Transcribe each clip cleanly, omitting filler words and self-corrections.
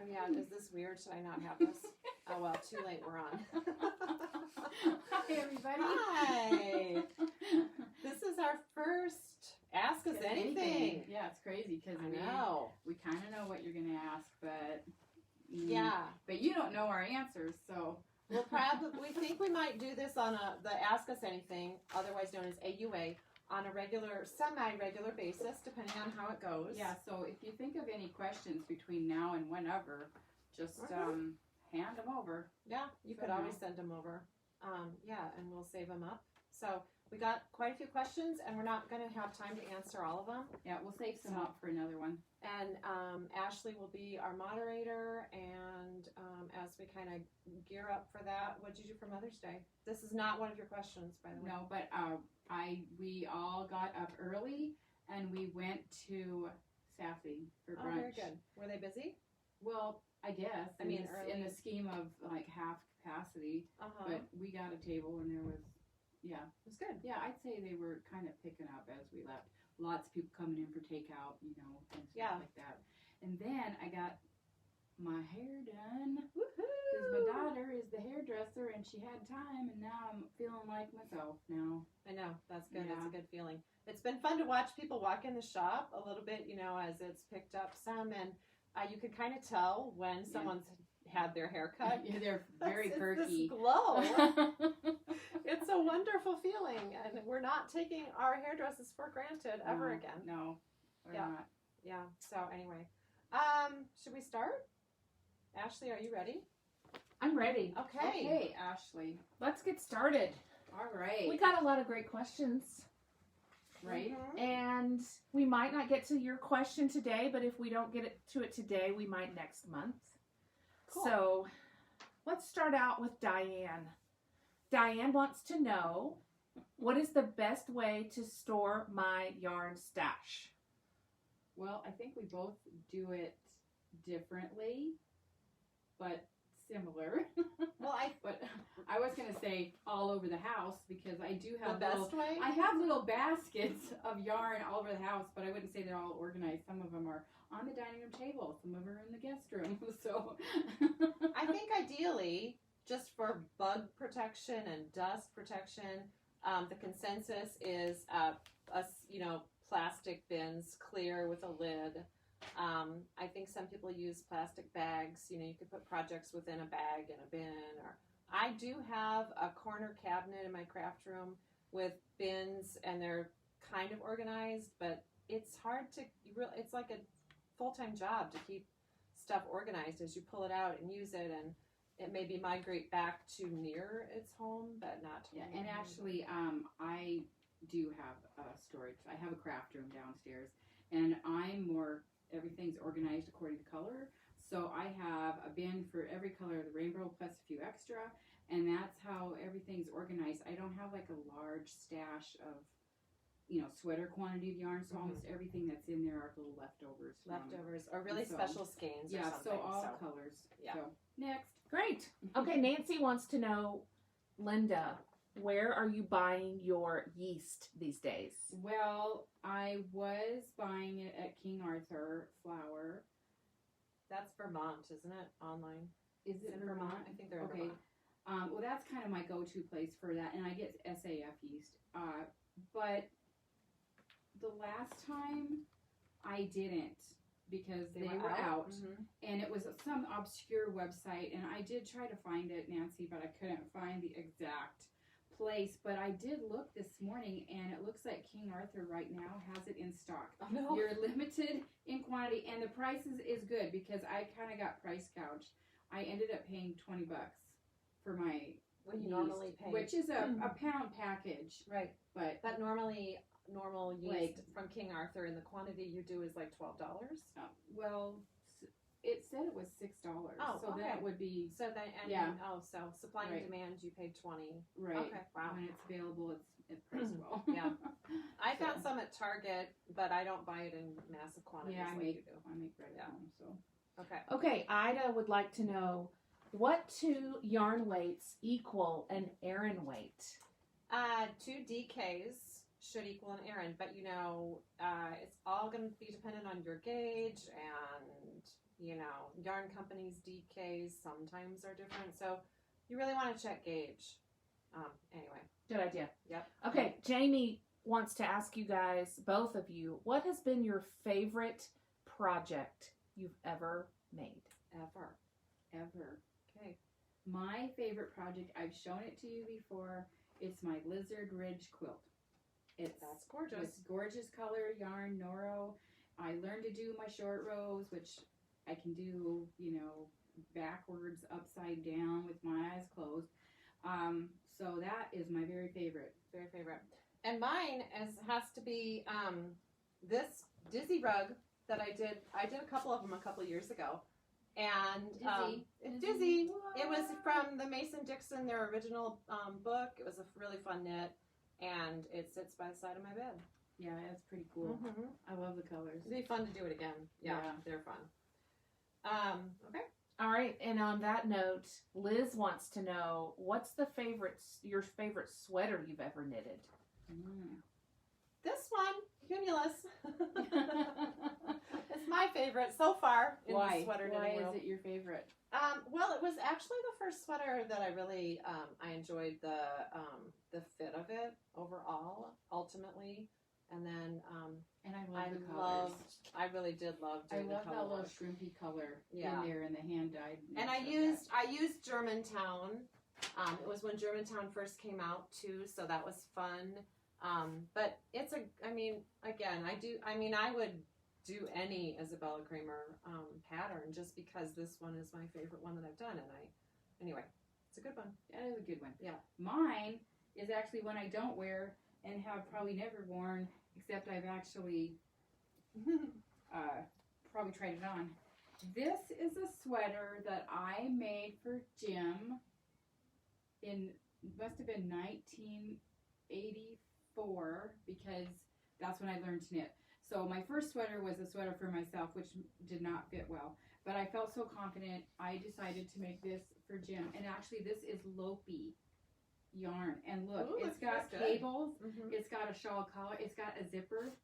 Oh yeah, is this weird? Should I not have this? Oh well, too late, we're on. Hi everybody. Hi. This is our first Ask Us Anything. Yeah, it's crazy because we kind of know what you're going to ask, but but you don't know our answers, so we'll probably we think we might do this on the Ask Us Anything, otherwise known as AUA, on a regular, semi-regular basis, depending on how it goes. Yeah, so if you think of any questions between now and whenever, just hand them over. Yeah, you could always send them over. Yeah, and we'll save them up. So we got quite a few questions, and we're not going to have time to answer all of them. Yeah, we'll save some up for another one. And Ashley will be our moderator, and as we kind of gear up for that, what did you do for Mother's Day? This is not one of your questions, by the way. No, but we all got up early, and we went to Sassy for brunch. Oh, very good. Were they busy? Well, I guess. I mean, in the scheme of like half capacity, but we got a table, and there was, it was good. Yeah, I'd say they were kind of picking up as we left. Lots of people coming in for takeout, and stuff like that. And then I got my hair done. Because my daughter is the hairdresser, and she had time, and now I'm feeling like myself now. I know, that's good. Yeah. That's a good feeling. It's been fun to watch people walk in the shop a little bit, as it's picked up some, and you can kind of tell when someone's had their hair cut. Yeah, they're very perky. This glow. It's a wonderful feeling, and we're not taking our hairdressers for granted ever again. No, we're not. Yeah, so anyway. Should we start? Ashley, are you ready? I'm ready. Okay, Ashley. Let's get started. All right. We got a lot of great questions. Right. And we might not get to your question today, but if we don't get to it today, we might next month. Cool. So let's start out with Diane. Diane wants to know, what is the best way to store my yarn stash? Well, I think we both do it differently, but similar. Well, I was going to say all over the house, because I do have way? I have little baskets of yarn all over the house, but I wouldn't say they're all organized. Some of them are on the dining room table, some of them are in the guest room. So I think ideally, just for bug protection and dust protection, the consensus is plastic bins, clear with a lid. I think some people use plastic bags. You could put projects within a bag in a bin. Or I do have a corner cabinet in my craft room with bins, and they're kind of organized, but it's hard to. It's like a full-time job to keep stuff organized as you pull it out and use it, and it maybe migrate back to near its home, but not. And actually, I do have a storage. I have a craft room downstairs, and everything's organized according to color. So I have a bin for every color of the rainbow plus a few extra, and that's how everything's organized. I don't have like a large stash of, sweater quantity of yarn, so almost everything that's in there are little leftovers. Or really special skeins or something. So all colors. Yeah. So, next. Great. Okay, Nancy wants to know, Linda, where are you buying your yeast these days? Well, I was buying it at King Arthur Flour. That's Vermont, isn't it? Online. Is it in Vermont? I think they're in Vermont. Well, that's kind of my go-to place for that, and I get SAF yeast. But the last time I didn't, because they were out, and it was some obscure website, and I did try to find it, Nancy, but I couldn't find the exact place. But I did look this morning, and it looks like King Arthur right now has it in stock. Oh, no. You're limited in quantity, and the price is good, because I kind of got price gouged. I ended up paying $20 for my what you yeast, normally pay, which is a pound package, right? But normal yeast from King Arthur, and the quantity you do is like $12. Well, it said it was $6. Oh, so that would be so supply and demand, you paid $20. Right. Okay. Wow. When it's available, it's priced well. Yeah. I found some at Target, but I don't buy it in massive quantities. Yeah, I like make you do. right at home. So okay. Ida would like to know, what 2 yarn weights equal an Aran weight? 2 DKs should equal an Aran, but it's all going to be dependent on your gauge and You know, yarn companies' DKs sometimes are different. So you really want to check gauge. Anyway. Good idea. Yep. Okay, Jamie wants to ask you guys, both of you, what has been your favorite project you've ever made? Ever. Okay. My favorite project, I've shown it to you before, it's my Lizard Ridge quilt. That's gorgeous. It's gorgeous color, yarn, Noro. I learned to do my short rows, which I can do, you know, backwards, upside down with my eyes closed. So that is my very favorite. Very favorite. And mine has to be this Dizzy rug that I did. I did a couple of them a couple years ago. And Dizzy. It was from the Mason-Dixon, their original book. It was a really fun knit. And it sits by the side of my bed. Yeah, that's pretty cool. Mm-hmm. I love the colors. It'd be fun to do it again. Yeah. They're fun. Okay. All right, and on that note, Liz wants to know, what's your favorite sweater you've ever knitted? This one, Humulus. It's my favorite so far in the sweater knitting world. Why is it your favorite? Well, it was actually the first sweater that I really I enjoyed the fit of it overall, ultimately, and then and I love the colors. I really did love doing the color. I love that little shrimpy color in there and the hand dyed. And I used Germantown. It was when Germantown first came out too, so that was fun. But it's I would do any Isabel Kraemer pattern just because this one is my favorite one that I've done, anyway, it's a good one. That is a good one. Yeah. Mine is actually one I don't wear and have probably never worn, except I've actually probably tried it on. This is a sweater that I made for Jim must have been 1984, because that's when I learned to knit. So my first sweater was a sweater for myself, which did not fit well. But I felt so confident, I decided to make this for Jim. And actually, this is Lopi yarn. And look, it's got cables, it's got a shawl collar, it's got a zipper.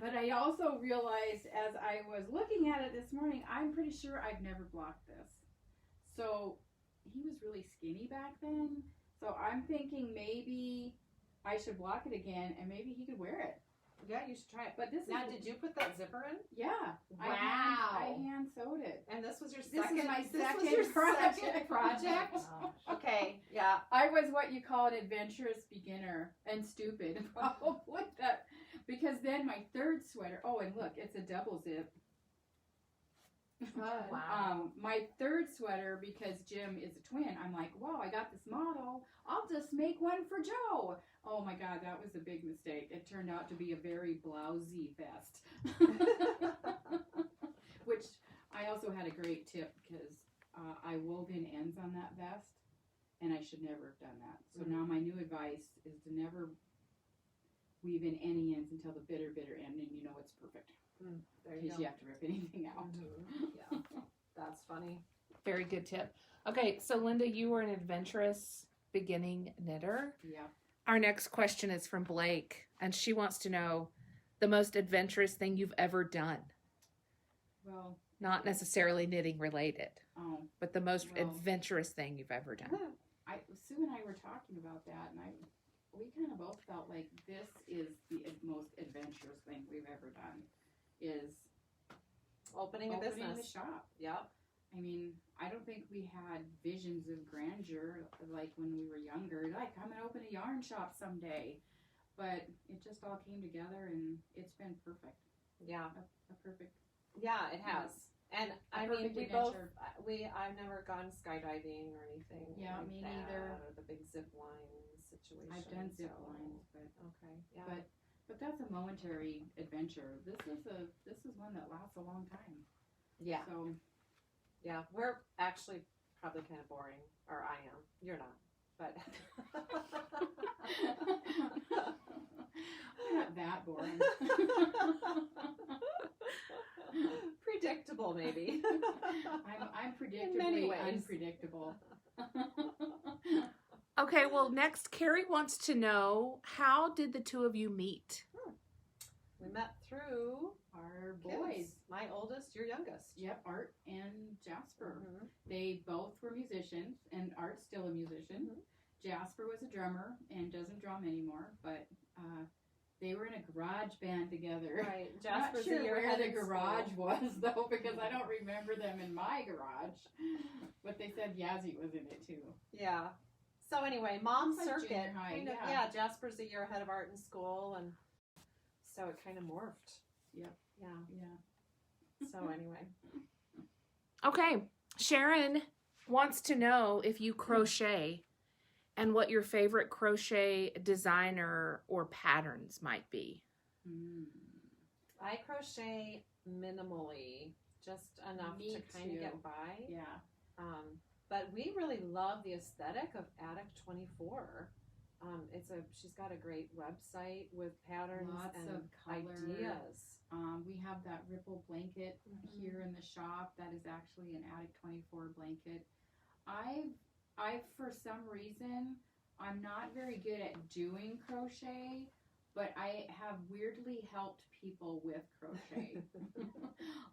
But I also realized as I was looking at it this morning, I'm pretty sure I've never blocked this. So he was really skinny back then. So I'm thinking maybe I should block it again and maybe he could wear it. Yeah, you should try it. But did you put that zipper in? Yeah. Wow. I hand sewed it. And this was your This second is my second project? Okay, yeah. I was what you call an adventurous beginner and stupid. Probably that. Because then my third sweater, and look, it's a double zip. Wow. My third sweater, because Jim is a twin, I'm like, wow, I got this model. I'll just make one for Joe. Oh my God, that was a big mistake. It turned out to be a very blousy vest. Which I also had a great tip, because I wove in ends on that vest, and I should never have done that. So now my new advice is to never weave in any ends until the bitter end, and you know it's perfect. There you Because go. you have to rip anything out. Yeah, that's funny. Very good tip. Okay, so Linda, you were an adventurous beginning knitter. Yeah. Our next question is from Blake, and she wants to know the most adventurous thing you've ever done. Well, not necessarily knitting related, but the most adventurous thing you've ever done. Sue and I were talking about that, and we kind of both felt like this is the most adventurous thing we've ever done, is opening a business. the shop. Yep. I mean, I don't think we had visions of grandeur like when we were younger. Like, I'm going to open a yarn shop someday. But it just all came together, and it's been perfect. Yeah. A perfect. Yeah, it has. And I mean, I've never gone skydiving or anything. Yeah, like me that, neither. Or the big zip line situation. I've done zip lines, but okay, yeah. But that's a momentary adventure. This is one that lasts a long time. Yeah. So. Yeah, we're actually probably kind of boring, or I am. You're not, but we're not that boring. Predictable, maybe. I'm predictably unpredictable. Okay, well, next, Carrie wants to know, how did the two of you meet? We met through our are boys. Kids. My oldest, your youngest. Yep, Art and Jasper. Mhm. They both were musicians, and Art's still a musician. Mhm. Jasper was a drummer and doesn't drum anymore, but they were in a garage band together. Right. I'm Jasper's not a sure year where ahead the in garage school. was, though, because I don't remember them in my garage. But they said Yazzie was in it, too. Yeah. So anyway, Mom It's like Circuit. junior high, Kind of, yeah. Jasper's a year ahead of Art in school, and so it kind of morphed. Yep. Yeah. Yeah. So anyway. Okay, Sharon wants to know if you crochet and what your favorite crochet designer or patterns might be. Mm. I crochet minimally, just enough Me to kind of too. get by. Yeah. But we really love the aesthetic of Attic 24. She's got a great website with patterns Lots and of color. ideas. We have that ripple blanket here in the shop. That is actually an Attic 24 blanket. I for some reason, I'm not very good at doing crochet, but I have weirdly helped people with crochet.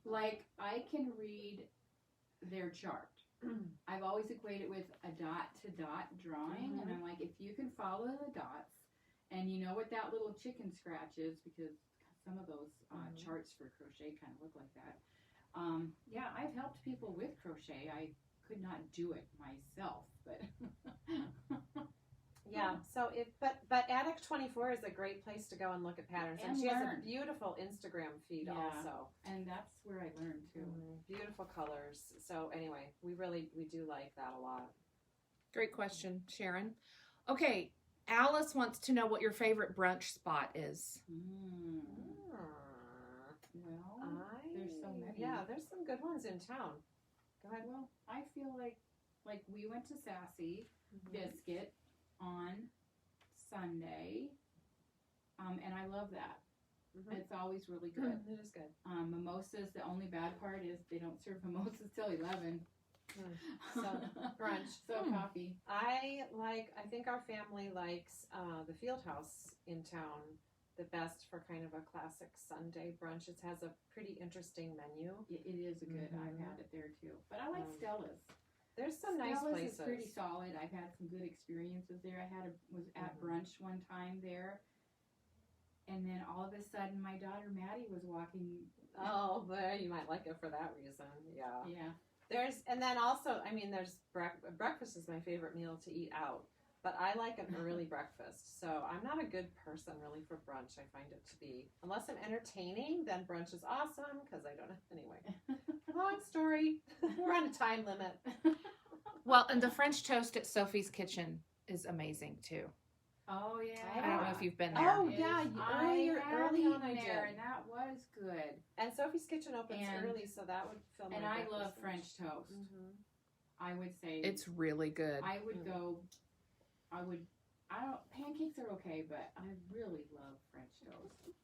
Like, I can read their chart. I've always equated with a dot-to-dot drawing, and I'm like, if you can follow the dots, and you know what that little chicken scratch is, because some of those charts for crochet kind of look like that. Yeah, I've helped people with crochet. I could not do it myself, but Yeah. So but Attic 24 is a great place to go and look at patterns, and And she has learn. a beautiful Instagram feed Yeah. also. and that's where I learned too. Beautiful colors. So anyway, we do like that a lot. Great question, Sharon. Okay, Alice wants to know what your favorite brunch spot is. Well, there's so many. Yeah, there's some good ones in town. Go ahead. Well, I feel like we went to Sassy Biscuit on Sunday, and I love that. It's always really good. It is good. Mimosas, the only bad part is they don't serve mimosas till 11. So brunch. So coffee. I think our family likes the Field House in town the best for kind of a classic Sunday brunch. It has a pretty interesting menu. It is a good. I've had it there too. But I like Stella's. There's some nice Stella's places. is pretty solid. I've had some good experiences there. I was at brunch one time there, and then all of a sudden my daughter Maddie was walking. Oh, there you might like it for that reason. Yeah. Yeah. And then also, I mean, there's breakfast is my favorite meal to eat out, but I like an early breakfast. So I'm not a good person really for brunch. I find it to be, unless I'm entertaining, then brunch is awesome because I don't know. Anyway, long story. We're on a time limit. Well, and the French toast at Sophie's Kitchen is amazing too. Oh yeah. I don't know if you've been there. Oh yeah, early on I there, did. and that was good. And Sophie's Kitchen opens And- early, so that would fill my And I breakfast love lunch. French toast. I would say It's really good. I would go. I don't. Pancakes are okay, but I really love French toast.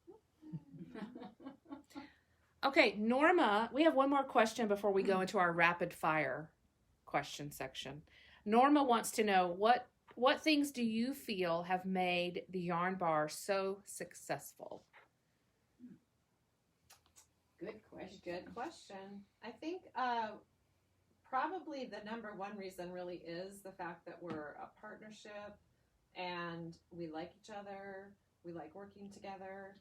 Okay, Norma, we have one more question before we go into our rapid fire question section. Norma wants to know what things do you feel have made the Yarn Bar so successful? Good question. Good question. I think probably the number one reason really is the fact that we're a partnership and we like each other. We like working together.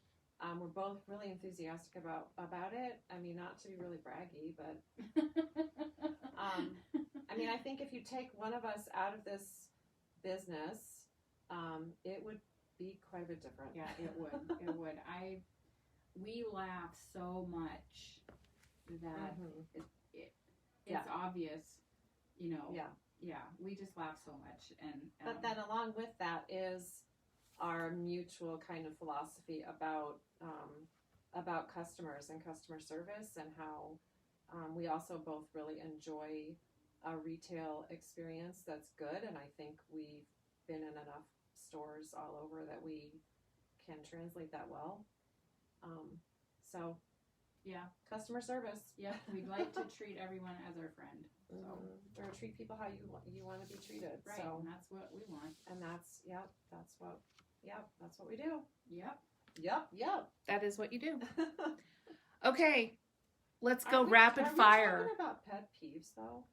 We're both really enthusiastic about it. I mean, not to be really braggy, but I mean, I think if you take one of us out of this business, it would be quite a bit different. Yeah, it would. It would. We laugh so much that it's obvious, you know. Yeah. Yeah, we just laugh so much, and But then along with that is our mutual kind of philosophy about customers and customer service, and how we also both really enjoy a retail experience that's good. And I think we've been in enough stores all over that we can translate that well. So yeah, customer service. yeah, we'd like to treat everyone as our friend. So Or treat people how you want to be treated. right, So and that's what we want. and that's what we do. Yep. Yep. That is what you do. Okay, let's I go think- rapid are we fire. talking about pet peeves though?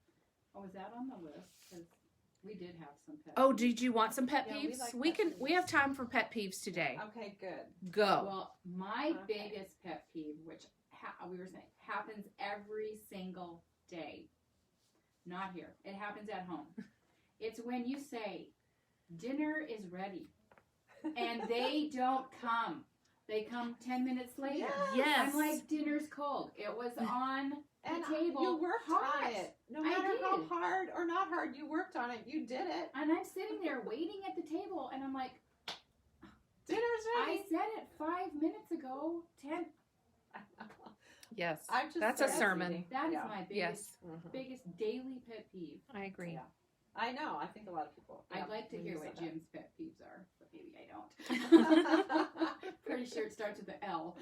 Oh, is that on the list? 'Cause we did have some pet Oh, peeves. did you want some pet Yeah, we peeves? like We pet can. peeves. We have time for pet peeves today. Okay, good. Go. Well, my Okay. biggest pet peeve, which we were saying happens every single day. Not here. It happens at home. It's when you say, dinner is ready, and they don't come. They come 10 minutes later. Yes. I'm like, dinner's cold. It was on And the table. you worked hot. on it. No I matter how did. hard or not hard you worked on it, you did it. And I'm sitting there waiting at the table, and I'm like, Dinner's I ready. said it 5 minutes ago. 10. Yes. I'm just That's a fascinating. sermon. That is Yeah. my biggest, Yes, Mhm. biggest daily pet peeve. I agree. Yeah. I know. I think a lot of people. yeah, I'd like to when hear you what said that. Jim's pet peeves are, but maybe I don't. Pretty sure it starts with the L.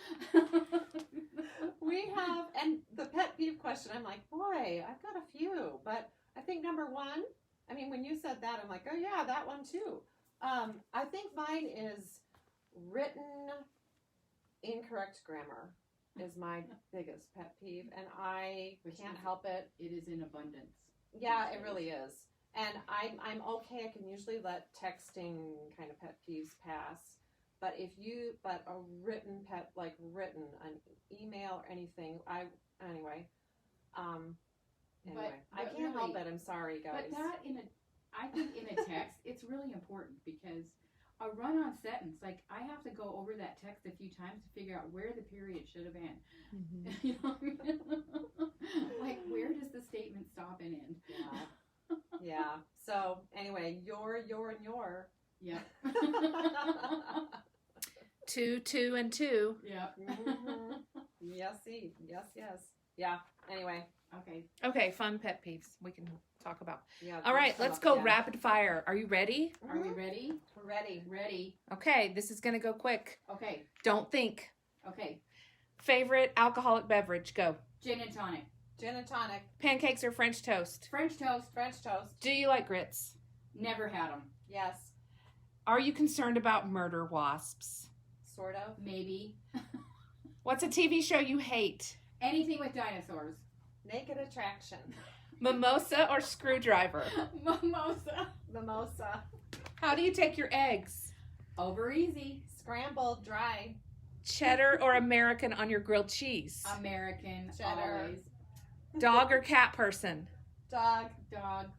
We have, and the pet peeve question, I'm like, boy, I've got a few. But I think number one, I mean, when you said that, I'm like, oh, yeah, that one too. I think mine is written incorrect grammar is my biggest pet peeve. And I Which can't is- help it. It is in abundance. Yeah, these it really is. And I'm okay. I can usually let texting kind of pet peeves pass. But a written pet, like written, an email or anything, anyway, I But can't help really- it. I'm sorry, guys. But that I think in a text, it's really important because a run-on sentence, like I have to go over that text a few times to figure out where the period should have been. Mhm. You know what I mean? Like, where does the statement stop and end? Yeah. Yeah. So anyway, your, and your. Yep. Two, and two. Yep. Mhm. Yes, yes. Yeah. Anyway. Okay. Okay, fun pet peeves we can talk about. Yeah. All right, there's let's some- go yeah. rapid fire. Are you ready? Are we Mhm. ready? We're ready. Ready. Okay, this is gonna go quick. Okay. Don't think. Okay. Favorite alcoholic beverage? Go. Gin and tonic. Gin and tonic. Pancakes or French toast? French toast. French toast. Do you like grits? Never had them. Yes. Are you concerned about murder wasps? Sort of. Maybe. What's a TV show you hate? Anything with dinosaurs. Naked attraction. Mimosa or screwdriver? Mimosa. Mimosa. How do you take your eggs? Over easy. Scrambled dry. Cheddar or American on your grilled cheese? American. Cheddar. Always. Dog or cat person? Dog. Dog.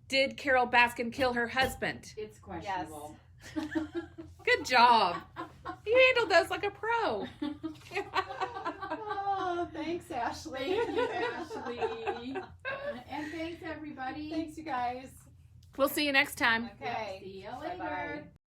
Did Carol Baskin kill her husband? It's questionable. Good job. You handled those like a pro. Oh, thanks, Ashley. Thank you, Ashley. And thanks, everybody. Thanks, you guys. We'll see you next time. Okay. See you Bye-bye. later.